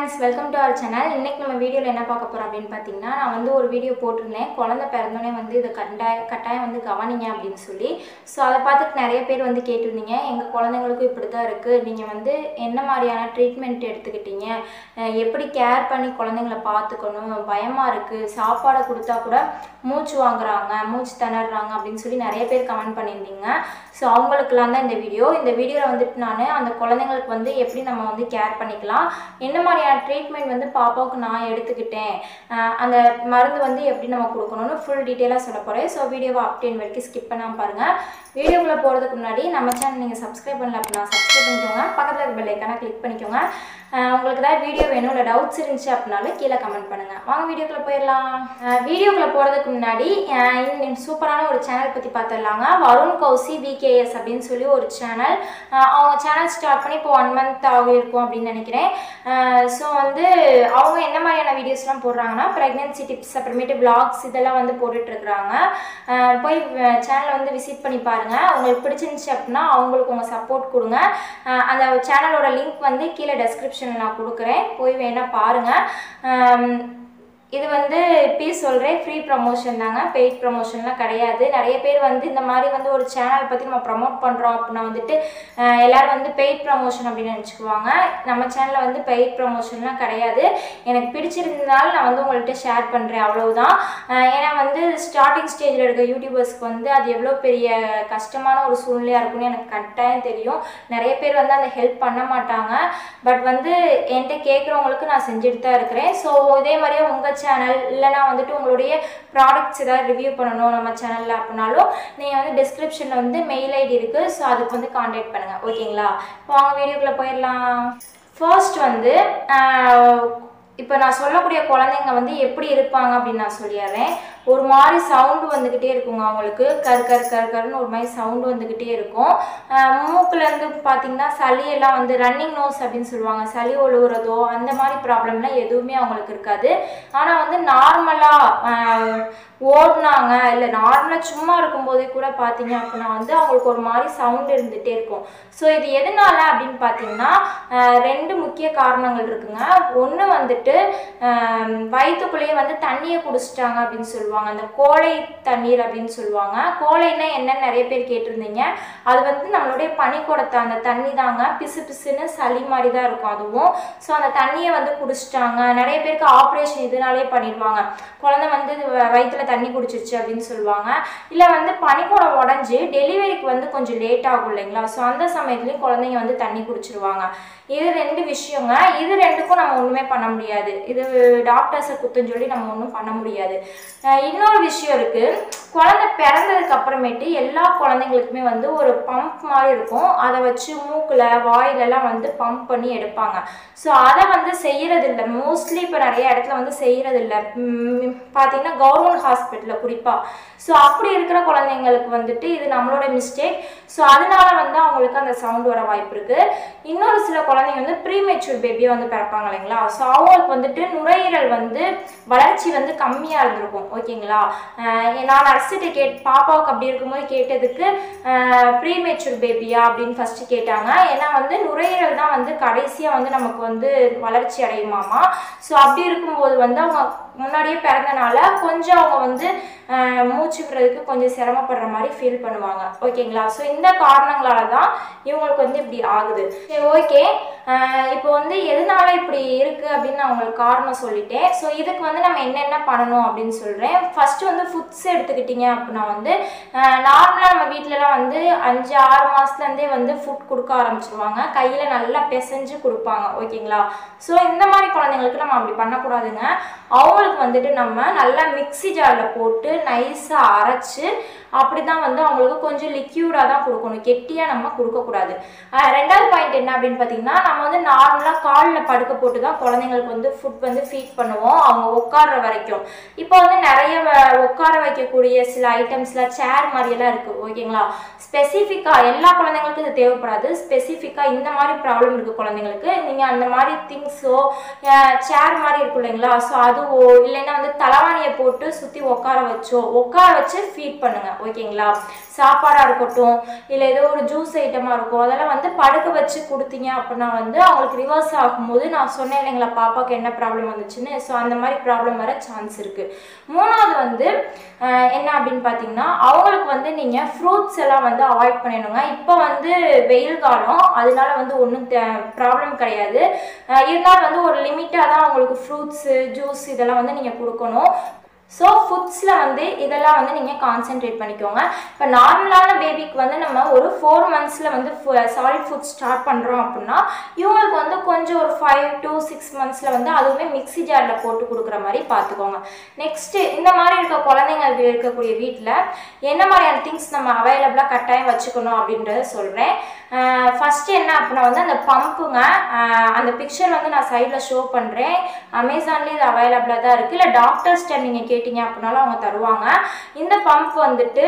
friends, welcome to our channel. இன்னைக்கு நம்ம வீடியோல என்ன பார்க்க போறோம் அப்படினு பாத்தீங்கன்னா நான் வந்து ஒரு வீடியோ போட்டுருந்தேன். குழந்தை பிறந்தனே வந்து இத கட்டாயம் வந்து கவனிங்க அப்படினு சொல்லி. சோ அத பார்த்துட்டு நிறைய பேர் வந்து கேட்டிருந்தீங்க. எங்க குழந்தைகளுக்கு இப்படி தான் இருக்கு. நீங்க வந்து என்ன மாதிரியான ட்ரீட்மென்ட் எடுத்துக்கிட்டீங்க? எப்படி கேர் பண்ணி குழந்தைகளை பாத்துக்கணும்? பயமா இருக்கு. சாப்பாடு கொடுத்தா கூட மூச்சு வாங்குறாங்க, மூச்சு திணறாங்க அப்படினு சொல்லி நிறைய பேர் கமெண்ட் பண்ணிருந்தீங்க. சோ அவங்களுக்குலாம் தான் இந்த வீடியோல வந்துட்டு நான் அந்த குழந்தைகளுக்கு வந்து எப்படி நம்ம வந்து கேர் பண்ணிக்கலாம், என்ன மாதிரியான ட்ரீட்மெண்ட் வந்து பாப்பாவுக்கு நான் எடுத்துக்கிட்டேன், அந்த மருந்து வந்து எப்படி நம்ம கொடுக்கணும்னு ஃபுல் டீட்டெயிலாக சொல்ல போகிறேன். ஸோ வீடியோவை அப்டேன் வரைக்கும் ஸ்கிப் பண்ணாமல் பாருங்கள். வீடியோக்குள்ளே போகிறதுக்கு முன்னாடி நம்ம சேனல் நீங்கள் சப்ஸ்கிரைப் பண்ணல அப்படின்னா சப்ஸ்கிரைப் பண்ணிக்கோங்க. பக்கத்தில் இருக்க பெல் ஐக்கானை கிளிக் பண்ணிக்கோங்க. உங்களுக்கு ஏதாவது வீடியோ வேணும் இல்லை டவுட்ஸ் இருந்துச்சு அப்படின்னாலும் கீழே கமெண்ட் பண்ணுங்கள். வாங்க வீடியோக்குள்ளே போயிடலாம். வீடியோக்குள்ளே போகிறதுக்கு முன்னாடி சூப்பரான ஒரு சேனல் பற்றி பார்த்துடலாங்க. வருண் கௌசி VKS அப்படின்னு சொல்லி ஒரு சேனல். அவங்க சேனல் ஸ்டார்ட் பண்ணி இப்போ 1 month ஆகிருக்கும் அப்படின்னு நினைக்கிறேன். ஸோ வந்து அவங்க என்ன மாதிரியான வீடியோஸ்லாம் போடுறாங்கன்னா ப்ரெக்னென்சி டிப்ஸ், அப்புறமேட்டு விளாக்ஸ் இதெல்லாம் வந்து போட்டுட்ருக்குறாங்க. போய் சேனலை வந்து விசிட் பண்ணி பாருங்கள். உங்களுக்கு பிடிச்சிருந்துச்சு அப்படின்னா அவங்களுக்கு உங்கள் சப்போர்ட் கொடுங்க. அந்த சேனலோட லிங்க் வந்து கீழே டெஸ்கிரிப்ஷனில் நான் கொடுக்குறேன், போய் வேணால் பாருங்கள். இது வந்து இப்பயே சொல்கிறேன், ஃப்ரீ ப்ரமோஷன் தாங்க, பெய்ட் ப்ரமோஷன்லாம் கிடையாது. நிறைய பேர் வந்து இந்த மாதிரி வந்து ஒரு சேனல் பற்றி நம்ம ப்ரமோட் பண்ணுறோம் அப்படின்னா வந்துட்டு எல்லோரும் வந்து பெய்ட் ப்ரமோஷன் அப்படின்னு நினச்சிக்குவாங்க. நம்ம சேனலில் வந்து பெய்ட் ப்ரமோஷன்லாம் கிடையாது. எனக்கு பிடிச்சிருந்தனால நான் வந்து உங்கள்கிட்ட ஷேர் பண்ணுறேன், அவ்வளவுதான். ஏன்னா வந்து ஸ்டார்டிங் ஸ்டேஜில் இருக்க யூடியூபர்ஸ்க்கு வந்து அது எவ்வளோ பெரிய கஷ்டமான ஒரு சூழ்நிலையாக இருக்குன்னு எனக்கு கட்டாயம் தெரியும். நிறைய பேர் வந்து அந்த ஹெல்ப் பண்ண மாட்டாங்க. பட் வந்து என்கிட்ட கேட்குறவங்களுக்கு நான் செஞ்சுட்டு தான் இருக்கிறேன். ஸோ இதே மாதிரியே உங்கள் சேனல் இல்லைனா வந்துட்டு உங்களுடைய ப்ராடக்ட்ஸ் ஏதாவது ரிவ்யூ பண்ணணும் நம்ம சேனலில் அப்படின்னாலும் நீங்கள் வந்து டிஸ்கிரிப்ஷனில் வந்து மெயில் ஐடி இருக்குது. ஸோ அதுக்கு வந்து கான்டாக்ட் பண்ணுங்கள், ஓகேங்களா? இப்போ அவங்க வீடியோக்குள்ளே போயிடலாம். ஃபர்ஸ்ட் வந்து இப்போ நான் சொல்லக்கூடிய குழந்தைங்க வந்து எப்படி இருப்பாங்க அப்படின்னு நான் சொல்லிடுறேன். ஒரு மாதிரி சவுண்டு வந்துக்கிட்டே இருக்குங்க. அவங்களுக்கு கருன்னு ஒரு மாதிரி சவுண்டு வந்துக்கிட்டே இருக்கும். மூக்குலேருந்து பார்த்தீங்கன்னா சளியெல்லாம் வந்து ரன்னிங் நோஸ் அப்படின்னு சொல்லுவாங்க, சளி ஒழுகுறதோ அந்த மாதிரி ப்ராப்ளம்லாம் எதுவுமே அவங்களுக்கு இருக்காது. ஆனால் வந்து நார்மலாக ஓடினாங்க இல்லை நார்மலாக சும்மா இருக்கும்போதே கூட பார்த்தீங்க அப்படின்னா வந்து அவங்களுக்கு ஒரு மாதிரி சவுண்டு இருந்துகிட்டே இருக்கும். ஸோ இது எதனால அப்படின்னு பார்த்தீங்கன்னா 2 முக்கிய காரணங்கள் இருக்குங்க. ஒன்று வந்துட்டு வயிற்றுக்குள்ளேயே வந்து தண்ணியை குடிச்சிட்டாங்க அப்படின்னு சொல்லுவாங்க, அந்த கோழை தண்ணீர் அப்படின்னு சொல்லுவாங்க. கோழைன்னா என்னன்னு நிறைய பேர் கேட்டிருந்தீங்க. அது வந்து நம்மளுடைய பனிக்கூடத்தை அந்த தண்ணி தாங்க, பிசு பிசுன்னு சளி மாதிரி தான் இருக்கும் அதுவும். ஸோ அந்த தண்ணியை வந்து குடிச்சிட்டாங்க. நிறைய பேருக்கு ஆப்ரேஷன் இதனாலே பண்ணிடுவாங்க. குழந்தை வந்து வயிற்றுல தண்ணி குடிச்சிருச்சு அப்படின்னு சொல்லுவாங்க. இல்லை வந்து பனிக்கூடம் உடஞ்சி டெலிவரிக்கு வந்து கொஞ்சம் லேட் ஆகும் இல்லைங்களா? ஸோ அந்த சமயத்துலேயும் குழந்தைங்க வந்து தண்ணி குடிச்சிருவாங்க. இது 2 விஷயங்க. இது 2க்கும் நம்ம ஒன்றுமே பண்ண முடியாது. இது டாக்டர்ஸை குத்தம் சொல்லி நம்ம ஒன்றும் பண்ண முடியாது. இன்னொரு விஷயம் இருக்குது. குழந்தை பிறந்ததுக்கு அப்புறமேட்டு எல்லா குழந்தைங்களுக்குமே வந்து ஒரு பம்ப் மாதிரி இருக்கும். அதை வச்சு மூக்கில் வாயிலெல்லாம் வந்து பம்ப் பண்ணி எடுப்பாங்க. ஸோ அதை வந்து செய்கிறதில்ல மோஸ்ட்லி. இப்போ நிறைய இடத்துல வந்து செய்கிறதில்ல பார்த்தீங்கன்னா கவர்மெண்ட் ஹாஸ்பிட்டலில் குறிப்பாக. ஸோ அப்படி இருக்கிற குழந்தைங்களுக்கு வந்துட்டு இது நம்மளோட மிஸ்டேக். ஸோ அதனால வந்து அவங்களுக்கு அந்த சவுண்ட் வர வாய்ப்பு இருக்குது. இன்னொரு சில குழந்தைங்க வந்து ப்ரீமெச்சூர் பேபியாக வந்து பிறப்பாங்க இல்லைங்களா? ஸோ அவங்களுக்கு வந்துட்டு நுரையீரல் வந்து வளர்ச்சி வந்து கம்மியாக இருந்திருக்கும், ஓகேங்களா? நான் நர்ஸிட்ட பாப்பாவுக்கு அப்படி இருக்கும்போது கேட்டதுக்கு ப்ரீமெச்சூர் பேபியா அப்படின்னு ஃபஸ்ட்டு கேட்டாங்க. ஏன்னா வந்து நுரையீரல் தான் வந்து கடைசியாக வந்து நமக்கு வந்து வளர்ச்சி அடையுமாமா. ஸோ அப்படி இருக்கும்போது வந்து அவங்க முன்னாடியே பிறந்தனால கொஞ்சம் அவங்க வந்து மூச்சு விடுறதுக்கு கொஞ்சம் சிரமப்படுற மாதிரி ஃபீல் பண்ணுவாங்க, ஓகேங்களா? ஸோ இந்த காரணங்களால தான் இவங்களுக்கு வந்து இப்படி ஆகுது. சரி, ஓகே. இப்போ வந்து எதனால இப்படி இருக்குது அப்படின்னு நான் உங்களுக்கு காரணம் சொல்லிட்டேன். ஸோ இதுக்கு வந்து நம்ம என்னென்ன பண்ணணும் அப்படின்னு சொல்கிறேன். ஃபஸ்ட்டு வந்து ஃபுட்ஸ் எடுத்துக்கிட்டிங்க அப்படின்னா வந்து நார்மலாக நம்ம வீட்டிலலாம் வந்து 5-6 மாதத்துலேருந்தே வந்து ஃபுட் கொடுக்க ஆரம்பிச்சிருவாங்க. கையில் நல்லா பிசைஞ்சு கொடுப்பாங்க, ஓகேங்களா? ஸோ இந்த மாதிரி குழந்தைங்களுக்கு நம்ம அப்படி பண்ணக்கூடாதுங்க. அவங்களுக்கு வந்துட்டு நம்ம நல்லா மிக்ஸி ஜாரில் போட்டு நைஸாக அரைச்சி அப்படி தான் வந்து அவங்களுக்கு கொஞ்சம் லிக்யூடாக தான் கொடுக்கணும், கெட்டியாக நம்ம கொடுக்கக்கூடாது. 2வது பாயிண்ட் என்ன அப்படின்னு பார்த்தீங்கன்னா, நம்ம வந்து நார்மலாக காலில் படுக்க போட்டு தான் குழந்தைங்களுக்கு வந்து ஃபுட் வந்து ஃபீட் பண்ணுவோம் அவங்க உட்கார்ற வரைக்கும். இப்போ வந்து நிறைய உட்கார வைக்கக்கூடிய சில ஐட்டம்ஸில் சேர் மாதிரியெல்லாம் இருக்குது, ஓகேங்களா? ஸ்பெசிஃபிக்காக எல்லா குழந்தைங்களுக்கும் இது தேவைப்படாது. ஸ்பெசிஃபிக்காக இந்த மாதிரி ப்ராப்ளம் இருக்குது குழந்தைங்களுக்கு, நீங்கள் அந்த மாதிரி திங்ஸோ சேர் மாதிரி இருக்கும் இல்லைங்களா? ஸோ அதுவோ இல்லைன்னா வந்து தலைவாணியை போட்டு சுற்றி உட்கார வச்சு ஃபீட் பண்ணுங்கள். ஓகேங்களா? சாப்பாடாக இருக்கட்டும், இல்லை ஏதோ ஒரு ஜூஸ் ஐட்டமாக இருக்கும், அதெல்லாம் வந்து படுக்க வச்சு கொடுத்தீங்க அப்படின்னா வந்து அவங்களுக்கு ரிவர்ஸ் ஆகும்போது நான் சொன்னேன் இல்லைங்களா பாப்பாவுக்கு என்ன ப்ராப்ளம் வந்துச்சுன்னு, ஸோ அந்த மாதிரி ப்ராப்ளம் வர சான்ஸ் இருக்குது. மூணாவது வந்து என்ன அப்படின்னு பார்த்தீங்கன்னா, அவங்களுக்கு வந்து நீங்கள் ஃப்ரூட்ஸ் எல்லாம் வந்து அவாய்ட் பண்ணிடுங்க. இப்போ வந்து வெயில் காலம், அதனால வந்து ஒன்றும் ப்ராப்ளம் கிடையாது. இருந்தாலும் வந்து ஒரு லிமிட்டாக தான் அவங்களுக்கு ஃப்ரூட்ஸு ஜூஸ் இதெல்லாம் வந்து நீங்கள் கொடுக்கணும். ஸோ ஃபுட்ஸில் வந்து இதெல்லாம் வந்து நீங்கள் கான்சென்ட்ரேட் பண்ணிக்கோங்க. இப்போ நார்மலான பேபிக்கு வந்து நம்ம ஒரு 4 monthஸில் வந்து சாலிட் ஃபுட் ஸ்டார்ட் பண்ணுறோம் அப்படின்னா இவங்களுக்கு வந்து கொஞ்சம் ஒரு 5 to 6 monthஸில் வந்து அதுவுமே மிக்ஸி ஜாரில் போட்டு கொடுக்குற மாதிரி பார்த்துக்கோங்க. நெக்ஸ்ட்டு இந்த மாதிரி இருக்க குழந்தைங்க இருக்கக்கூடிய வீட்டில் என்ன மாதிரியான திங்ஸ் நம்ம அவைலபிளாக கட்டாயம் வச்சுக்கணும் அப்படின்றத சொல்கிறேன். ஃபஸ்ட்டு என்ன அப்படின்னா வந்து அந்த பம்புங்க, அந்த பிக்சர் வந்து நான் சைடில் ஷோ பண்ணுறேன். அமேசான்லேயே இது அவைலபிளாக தான் இருக்குது, இல்லை டாக்டர்ஸ்ட்ட நீங்கள் கேட்டிங்க அப்படின்னாலும் அவங்க தருவாங்க. இந்த பம்ப் வந்துட்டு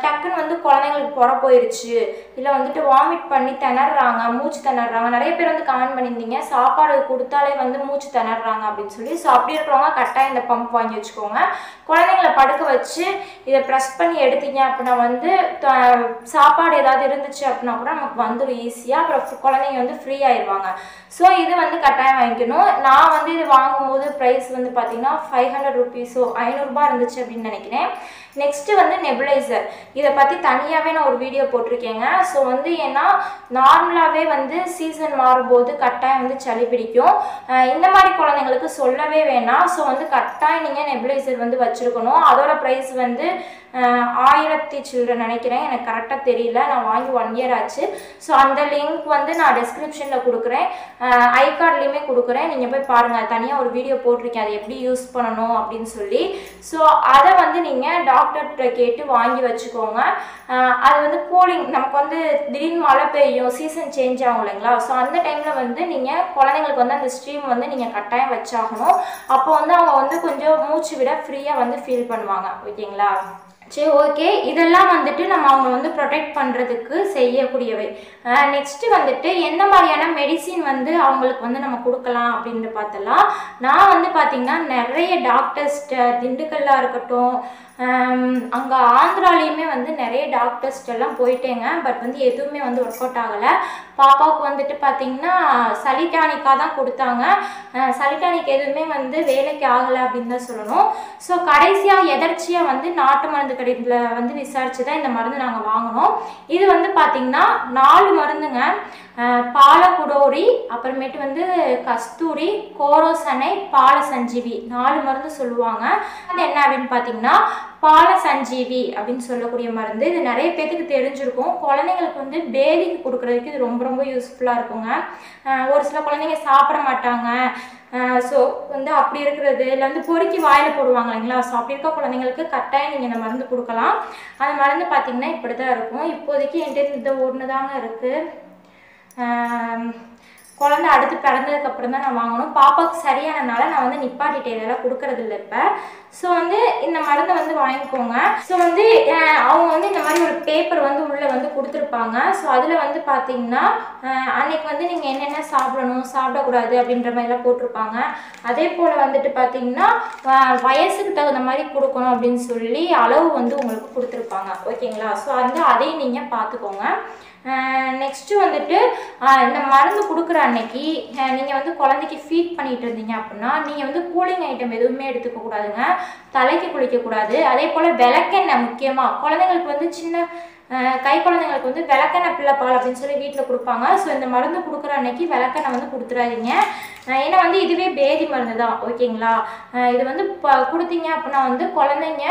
டக்குன்னு வந்து குழந்தைங்களுக்கு புற போயிடுச்சு, இல்லை வந்துட்டு வாமிட் பண்ணி திணறாங்க, மூச்சு திணறாங்க. நிறைய பேர் வந்து கமெண்ட் பண்ணியிருந்தீங்க சாப்பாடு கொடுத்தாலே வந்து மூச்சு திணறாங்க அப்படின்னு சொல்லி. ஸோ அப்படி இருக்கிறவங்க கட்டாயம் இந்த பம்ப் வாங்கி வச்சுக்கோங்க. குழந்தைங்களை படுக்க வச்சு இதை ப்ரெஸ் பண்ணி எடுத்தீங்க அப்படின்னா வந்து சாப்பாடு ஏதாவது இருந்துச்சு அப்படின்னா கூட நமக்கு வந்துடும் ஈஸியாக. அப்புறம் குழந்தைங்க வந்து ஃப்ரீ ஆயிடுவாங்க. ஸோ இது வந்து கட்டாயம் வாங்கிக்கணும். நான் வந்து இது வாங்கும்போது ப்ரைஸ் வந்து பார்த்தீங்கன்னா 500 rupees, 500 ரூபாய் இருந்துச்சு அப்படின்னு நினைக்கிறேன். நெக்ஸ்ட்டு வந்து நெபுலைசர், இதை பற்றி தனியாகவே நான் ஒரு வீடியோ போட்டிருக்கேங்க. ஸோ வந்து ஏன்னா நார்மலாகவே வந்து சீசன் மாறும்போது கட்டாயம் வந்து சளி பிடிக்கும். இந்த மாதிரி குழந்தைங்களுக்கு சொல்லவே வேணாம். ஸோ வந்து கட்டாயம் நீங்கள் நெபுலைசர் வந்து வச்சுருக்கணும். அதோட ப்ரைஸ் வந்து 1000 சில்லரை நினைக்கிறேன், எனக்கு கரெக்டாக தெரியல, நான் வாங்கி 1 year ஆச்சு. ஸோ அந்த லிங்க் வந்து நான் டிஸ்கிரிப்ஷனில் கொடுக்குறேன், ஐ கார்ட்லேயுமே கொடுக்குறேன், நீங்கள் போய் பாருங்கள். தனியாக ஒரு வீடியோ போட்டிருக்கேன் அது எப்படி யூஸ் பண்ணணும் அப்படின்னு சொல்லி. ஸோ அதை வந்து நீங்கள் டாக்டர்கிட்ட கேட்டு வாங்கி வச்சுக்கோங்க. அது வந்து கூலிங், நமக்கு வந்து திடீர்னு மழை பெய்யும், சீசன் சேஞ்ச் ஆகும் இல்லைங்களா? ஸோ அந்த டைமில் வந்து நீங்கள் குழந்தைங்களுக்கு வந்து அந்த ஸ்ட்ரீம் வந்து நீங்கள் கட்டாயம் வச்சாகணும். அப்போ வந்து அவங்க வந்து கொஞ்சம் மூச்சு விட ஃப்ரீயாக வந்து ஃபீல் பண்ணுவாங்க. ஓகேங்களா? சரி, ஓகே. இதெல்லாம் வந்துட்டு நம்ம அவங்க வந்து ப்ரொடெக்ட் பண்ணுறதுக்கு செய்யக்கூடியவை. நெக்ஸ்ட்டு வந்துட்டு என்ன மாதிரியான மெடிசின் வந்து அவங்களுக்கு வந்து நம்ம கொடுக்கலாம் அப்படின்னு பார்த்தலாம். நான் வந்து பார்த்திங்கன்னா நிறைய டாக்டர்ஸ்ட்ட, திண்டுக்கல்லாக இருக்கட்டும், அங்கே ஆந்திராலேயுமே வந்து நிறைய டாக்டர்ஸ்டெல்லாம் போயிட்டேங்க. பட் வந்து எதுவுமே வந்து ஒர்க் அவுட் ஆகலை. பாப்பாவுக்கு வந்துட்டு பார்த்திங்கன்னா சளி டானிக்காக தான் கொடுத்தாங்க. சளி டானிக் எதுவுமே வந்து வேலைக்கு ஆகலை அப்படின்னு தான் சொல்லணும். ஸோ கடைசியாக எதர்ச்சியாக வந்து நாட்டு மருந்து கடையில் வந்து விசாரித்து தான் இந்த மருந்து நாங்கள் வாங்கினோம். இது வந்து பார்த்திங்கன்னா 4 மருந்துங்க. பாலகுடோரி, அப்புறமேட்டு வந்து கஸ்தூரி, கோரோசனை, பால சஞ்சீவி, 4 மருந்து சொல்லுவாங்க. அது என்ன அப்படின்னு பார்த்தீங்கன்னா பால சஞ்சீவி அப்படின்னு சொல்லக்கூடிய மருந்து. இது நிறைய பேத்துக்கு தெரிஞ்சிருக்கும். குழந்தைங்களுக்கு வந்து பேதிக்கு கொடுக்குறதுக்கு இது ரொம்ப ரொம்ப யூஸ்ஃபுல்லாக இருக்குங்க. ஒரு சில குழந்தைங்க சாப்பிட மாட்டாங்க. ஸோ வந்து அப்படி இருக்கிறது, இல்லை வந்து பொறுக்கி வாயில் போடுவாங்க இல்லைங்களா? ஸோ அப்படி இருக்க குழந்தைங்களுக்கு கட்டாயம் நீங்கள் இந்த மருந்து கொடுக்கலாம். அந்த மருந்து பார்த்திங்கன்னா இப்படி தான் இருக்கும். இப்போதைக்கு என்கிட்ட இந்த ஒன்று தாங்க இருக்குது. குழந்தை அடுத்து பிறந்ததுக்கப்புறம் தான் நான் வாங்கணும். பாப்பாவுக்கு சரியானனால நான் வந்து நிப்பாட்டிட்டேன், இதெல்லாம் கொடுக்கறது இல்லை இப்போ. ஸோ வந்து இந்த மருந்தை வந்து வாங்கிக்கோங்க. ஸோ வந்து அவங்க வந்து இந்த மாதிரி ஒரு பேப்பர் வந்து உள்ளே வந்து கொடுத்துருப்பாங்க. ஸோ அதில் வந்து பார்த்தீங்கன்னா அன்னைக்கு வந்து நீங்கள் என்னென்ன சாப்பிடணும் சாப்பிடக்கூடாது அப்படின்ற மாதிரிலாம் போட்டிருப்பாங்க. அதே போல் வந்துட்டு பார்த்தீங்கன்னா வயசுக்கு தகுந்த மாதிரி கொடுக்கணும் அப்படின்னு சொல்லி அளவு வந்து உங்களுக்கு கொடுத்துருப்பாங்க. ஓகேங்களா? ஸோ வந்து அதையும் நீங்கள் பார்த்துக்கோங்க. நெக்ஸ்ட்டு வந்துட்டு இந்த மருந்து கொடுக்குற அன்னைக்கு நீங்கள் வந்து குழந்தைக்கு ஃபீட் பண்ணிகிட்டு இருந்தீங்க அப்படின்னா நீங்கள் வந்து கூலிங் ஐட்டம் எதுவுமே எடுத்துக்கக்கூடாதுங்க. தலைக்கு குளிக்கக்கூடாது. அதே போல் விளக்கெண்ணெய், முக்கியமாக குழந்தைங்களுக்கு வந்து சின்ன கை குழந்தைங்களுக்கு வந்து விளக்கெண்ணெய் பிள்ளைப்பால் அப்படின்னு சொல்லி வீட்டில் கொடுப்பாங்க. ஸோ இந்த மருந்து கொடுக்குற அன்னைக்கு விளக்கெண்ணெய் வந்து கொடுத்துறாதீங்க. ஏன்னா வந்து இதுவே பேதி மருந்து தான். ஓகேங்களா? இது வந்து கொடுத்தீங்க அப்படின்னா வந்து குழந்தைங்க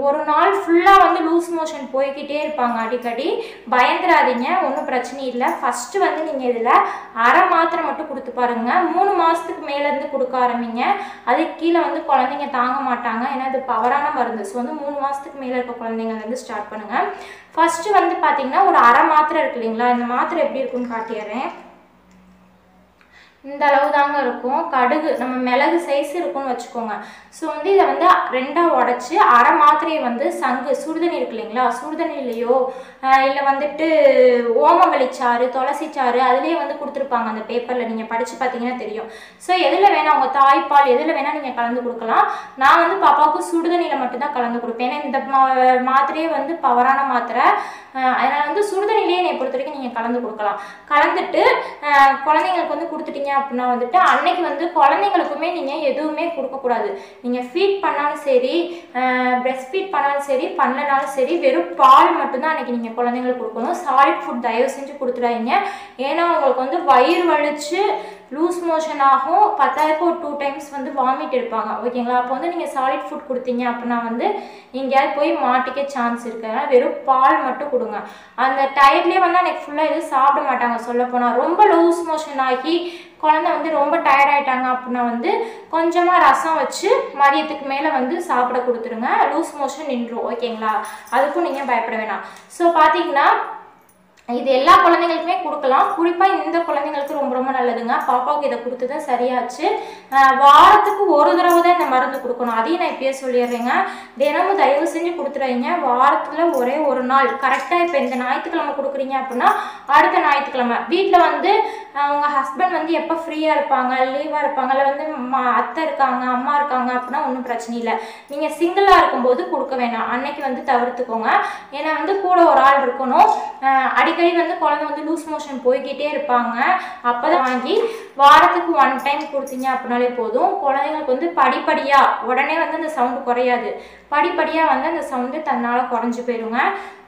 ஒரு நாள் ஃபுல்லாக வந்து லூஸ் மோஷன் போய்கிட்டே இருப்பாங்க அடிக்கடி. பயந்துடாதீங்க, ஒன்றும் பிரச்சனை இல்லை. ஃபஸ்ட்டு வந்து நீங்கள் இதில் அரை மாத்திரை மட்டும் கொடுத்து பாருங்கள். 3 மாதத்துக்கு மேலேருந்து கொடுக்க ஆரம்பிங்க. அதுக்கு கீழே வந்து குழந்தைங்க தாங்க மாட்டாங்க, ஏன்னா இது பவரான மருந்து. ஸோ வந்து 3 மாதத்துக்கு மேலே இருக்க குழந்தைங்கள்லேருந்து ஸ்டார்ட் பண்ணுங்கள். ஃபஸ்ட்டு வந்து பார்த்திங்கன்னா ஒரு அரை மாத்திரை இருக்கு இல்லைங்களா? இந்த மாத்திரை எப்படி இருக்குன்னு காட்டிடுறேன். இந்த அளவு தாங்க இருக்கும். கடுகு நம்ம மிளகு சைஸ் இருக்கும்னு வச்சுக்கோங்க. ஸோ வந்து இதை வந்து 2ஆ உடச்சி அரை மாத்திரையை வந்து சங்கு சுடுதண்ணி இருக்கு இல்லைங்களா, சுடுதண்ணிலையோ இல்லை வந்துட்டு ஓமவள்ளிச்சாறு துளசிச்சாறு அதுலேயே வந்து கொடுத்துருப்பாங்க அந்த பேப்பரில், நீங்கள் படித்து பார்த்தீங்கன்னா தெரியும். ஸோ எதில் வேணால் உங்கள் தாய்ப்பால் எதில் வேணால் நீங்கள் கலந்து கொடுக்கலாம். நான் வந்து பாப்பாவுக்கு சுடுதண்ணியில் மட்டும்தான் கலந்து கொடுப்பேன். ஏன்னா இந்த மாத்திரையே வந்து பவரான மாத்திரை, அதனால் வந்து சுடுதண்ணிலேயே என்னை பொறுத்த வரைக்கும் நீங்கள் கலந்து கொடுக்கலாம். கலந்துட்டு குழந்தைங்களுக்கு வந்து கொடுத்துட்டீங்க அப்படின்னா வந்துட்டு அன்னைக்கு வந்து குழந்தைங்களுக்குமே நீங்கள் எதுவுமே கொடுக்கக்கூடாது. நீங்கள் ஃபீட் பண்ணாலும் சரி, பிரெஸ்ட் ஃபீட் பண்ணாலும் சரி, பண்ணலனாலும் சரி, வெறும் பால் மட்டும்தான் அன்றைக்கி நீங்கள் குழந்தைங்களுக்கு கொடுக்கணும். சாலிட் ஃபுட் தயவு செஞ்சு கொடுத்துடாதீங்க. ஏன்னா உங்களுக்கு வந்து வயிறு வலிச்சு லூஸ் மோஷன் ஆகும், 10க்கு ஒரு 2 டைம்ஸ் வந்து வாமிட் எடுப்பாங்க. ஓகேங்களா? அப்போ வந்து நீங்கள் சாலிட் ஃபுட் கொடுத்தீங்க அப்படின்னா வந்து எங்கேயாவது போய் மாட்டிக்க சான்ஸ் இருக்குது. அதனால் வெறும் பால் மட்டும் கொடுங்க. அந்த டயர்ட்லேயே வந்து அன்றைக்கி ஃபுல்லாக எதுவும் சாப்பிட மாட்டாங்க. சொல்லப்போனால் ரொம்ப லூஸ் மோஷன் ஆகி குழந்தை வந்து ரொம்ப டயர்ட் ஆகிட்டாங்க அப்படின்னா வந்து கொஞ்சமாக ரசம் வச்சு மதியத்துக்கு மேலே வந்து சாப்பிட கொடுத்துருங்க. லூஸ் மோஷன் நின்றும். ஓகேங்களா? அதுக்கும் நீங்கள் பயப்பட வேணாம். ஸோ பார்த்தீங்கன்னா இது எல்லா குழந்தைங்களுக்குமே கொடுக்கலாம். குறிப்பாக இந்த குழந்தைங்களுக்கு ரொம்ப ரொம்ப நல்லதுங்க. பாப்பாவுக்கு இதை கொடுத்தது சரியாச்சு. வாரத்துக்கு ஒரு தடவை தான் இந்த மருந்து கொடுக்கணும். அதையும் நான் இப்பயே சொல்லிடுறேங்க. தினமும் தயவு செஞ்சு கொடுத்துறாதீங்க. வாரத்தில் ஒரே ஒரு நாள் கரெக்டாக, இப்போ இந்த ஞாயிற்றுக்கிழமை கொடுக்குறீங்க அப்படின்னா அடுத்த ஞாயிற்றுக்கிழமை வீட்டில் வந்து உங்கள் ஹஸ்பண்ட் வந்து எப்போ ஃப்ரீயாக இருப்பாங்க, லீவாக இருப்பாங்க, இல்லை வந்து அத்தை இருக்காங்க, அம்மா இருக்காங்க அப்படின்னா ஒன்றும் பிரச்சனை இல்லை. நீங்கள் சிங்கிளாக இருக்கும்போது கொடுக்க வேணாம். அன்னைக்கு வந்து தவிர்த்துக்கோங்க. ஏன்னா வந்து கூட ஒரு ஆள் இருக்கணும். அடிக்கடி வந்து குழந்தை வந்து லூஸ் மோஷன் போய்கிட்டே இருப்பாங்க. அப்போ தான் வாங்கி வாரத்துக்கு 1 டைம் கொடுத்தீங்க அப்படின்னாலே போதும். குழந்தைங்களுக்கு வந்து படிப்படியாக உடனே வந்து அந்த சவுண்டு குறையாது. படிப்படியாக வந்து அந்த சவுண்டு தன்னால் குறைஞ்சி போயிடுங்க.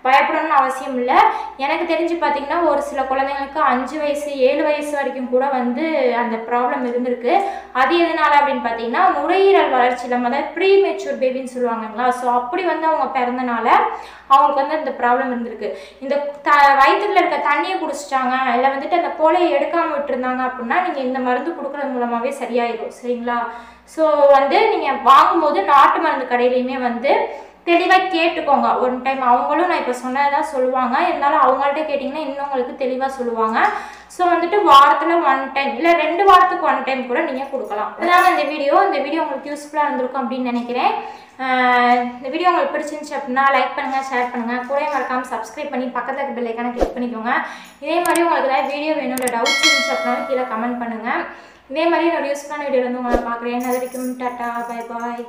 பயப்படணும்னு அவசியம் இல்லை. எனக்கு தெரிஞ்சு பார்த்தீங்கன்னா ஒரு சில குழந்தைங்களுக்கு 5 வயசு 7 வயசு வரைக்கும் கூட வந்து அந்த ப்ராப்ளம் இருந்திருக்கு. அது எதனால் அப்படின்னு பார்த்தீங்கன்னா நுரையீரல் வளர்ச்சி இல்லாமல், அதாவது ப்ரீ மெச்சூர் பேபின்னு சொல்லுவாங்கங்களா, ஸோ அப்படி வந்து அவங்க பிறந்தனால அவங்களுக்கு வந்து இந்த ப்ராப்ளம் இருந்திருக்கு. இந்த வயிற்றுல இருக்க தண்ணியை குடிச்சிட்டாங்க, இல்லை வந்துட்டு அந்த கோலையை எடுக்காமல் விட்டுருந்தாங்க அப்படின்னா நீங்கள் இந்த மருந்து கொடுக்குறது மூலமாகவே சரியாயிடும். சரிங்களா? ஸோ வந்து நீங்கள் வாங்கும்போது நாட்டு மருந்து கடையிலையுமே வந்து தெளிவாக கேட்டுக்கோங்க. 1 டைம் அவங்களும் நான் இப்போ சொன்னதான் சொல்லுவாங்க. இருந்தாலும் அவங்கள்ட்ட கேட்டிங்கன்னா இன்னும் உங்களுக்கு தெளிவாக சொல்லுவாங்க. ஸோ வந்துட்டு வாரத்தில் 1 டைம் இல்லை 2 வாரத்துக்கு 1 டைம் கூட நீங்கள் கொடுக்கலாம். இதுதாங்க இந்த வீடியோ உங்களுக்கு யூஸ்ஃபுல்லாக இருந்திருக்கும் அப்படின்னு நினைக்கிறேன். இந்த வீடியோ உங்களுக்கு பிடிச்சிருந்துச்சு அப்படின்னா லைக் பண்ணுங்கள், ஷேர் பண்ணுங்கள், கூட மறக்காமல் சப்ஸ்கிரைப் பண்ணி பக்கத்தில் இருக்க பெல் ஐக்கானை கிளிக் பண்ணிக்கோங்க. இதே மாதிரி உங்களுக்கு ஏதாவது வீடியோ வேணும் இல்லை டவுட்ஸ் இருந்துச்சு அப்படின்னாலும் கீழே கமெண்ட் பண்ணுங்கள். இதே மாதிரி ஒரு யூஸ்ஃபுல்லான வீடியோ வந்து உங்களை பார்க்குறேன். அது வரைக்கும் டாட்டா, பை பாய்.